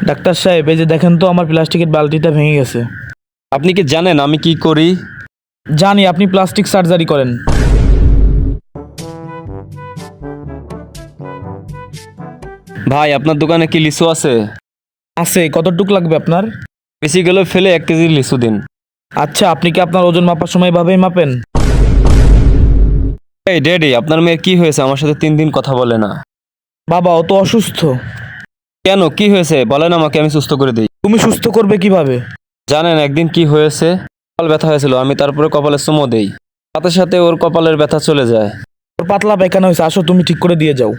Doctor সাহেব, এই যে দেখেন তো আমার প্লাস্টিকের বালতিটা ভেঙে গেছে। আপনি কি জানেন আমি কি করি? জানি আপনি প্লাস্টিক সার্জারি করেন। ভাই, আপনার দোকানে কি লিচু আছে? আছে, কতটুক লাগবে আপনার? বেশি গেলে ফেলে 1 কেজি লিচু দিন। আচ্ছা, আপনি কি আপনার ওজন মাপার সময় এভাবেই মাপেন? এই ড্যাডি, আপনার মেয়ের কি হয়েছে? আমার সাথে 3 দিন কথা বলে না। বাবা, ও তো অসুস্থ। কেন, কি হয়েছে বলেন আমাকে, আমি সুস্থ করে দিই। তুমি সুস্থ করবে কিভাবে? জানেন একদিন কি হয়েছে? কপাল ব্যথা হয়েছিল, আমি তারপরে কপালে চুমো দেই, সাথে সাথে ওর কপালের ব্যথা চলে যায়। ওর পাতলা পায়খানা হয়েছে, আসো তুমি ঠিক করে দিয়ে যাও।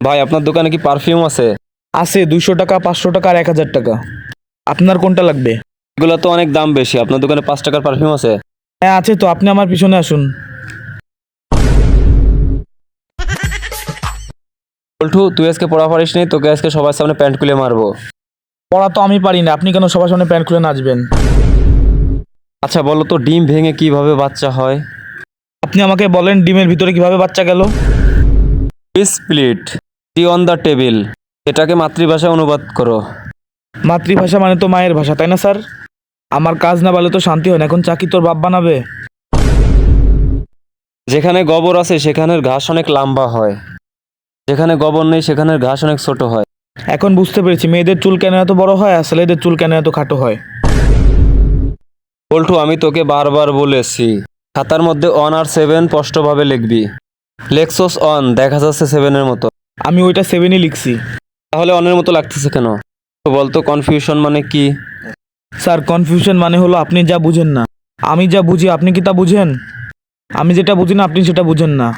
ভাই, আপনার দোকানে কি পারফিউম আছে? আছে, 200 টাকা, 500 টাকা আর 1000 টাকা। আপনার কোনটা লাগবে? এগুলো তো অনেক দাম বেশি। আপনার দোকানে 5 টাকার পারফিউম আছে? হ্যাঁ আছে তো, আপনি আমার পিছনে আসুন। বল্টু, তুই আজকে পড়া পারিস নি, তোকে আজকে সবার সামনে প্যান্ট খুলে মারবো। পড়া তো আমি পারি না, আপনি কেন সবার সামনে প্যান্ট খুলে নাচবেন? আচ্ছা বলো তো, ডিম ভেঙে কিভাবে বাচ্চা হয়? আপনি আমাকে বলেন ডিমের ভিতরে কিভাবে বাচ্চা গেল? Split T on the table, এটাকে মাতৃভাষায় অনুবাদ করো। মাতৃভাষা মানে তো মায়ের ভাষা, তাই না স্যার? আমার কাজ না বলে তো শান্তি হয় না, এখন চাকরি তোর বাপ বানাবে? যেখানে গোবর আছে সেখানের ঘাস অনেক লম্বা হয়, যেখানে গোবর নেই সেখানের ঘাস অনেক ছোট হয়। এখন বুঝতে পেরেছি মেয়েদের চুল কেন এত বড় হয় আর ছেলেদের চুল কেন এত খাটো হয়। বল্টু, আমি তোকে বারবার বলেছি খাতার মধ্যে 1 আর 7 স্পষ্টভাবে লিখবি। লেক্সোস অন দেখা যাচ্ছে 7-এর মতো, আমি ওইটা 7ই লিখছি। তাহলে অনের মতো লাগতেছে কেন? তো বলতো কনফিউশন মানে কি? স্যার, কনফিউশন মানে হলো আপনি যা বুঝেন না। আমি যা বুঝি আপনি কি তা বুঝেন? আমি যেটা বুঝি না আপনি সেটা বুঝেন না।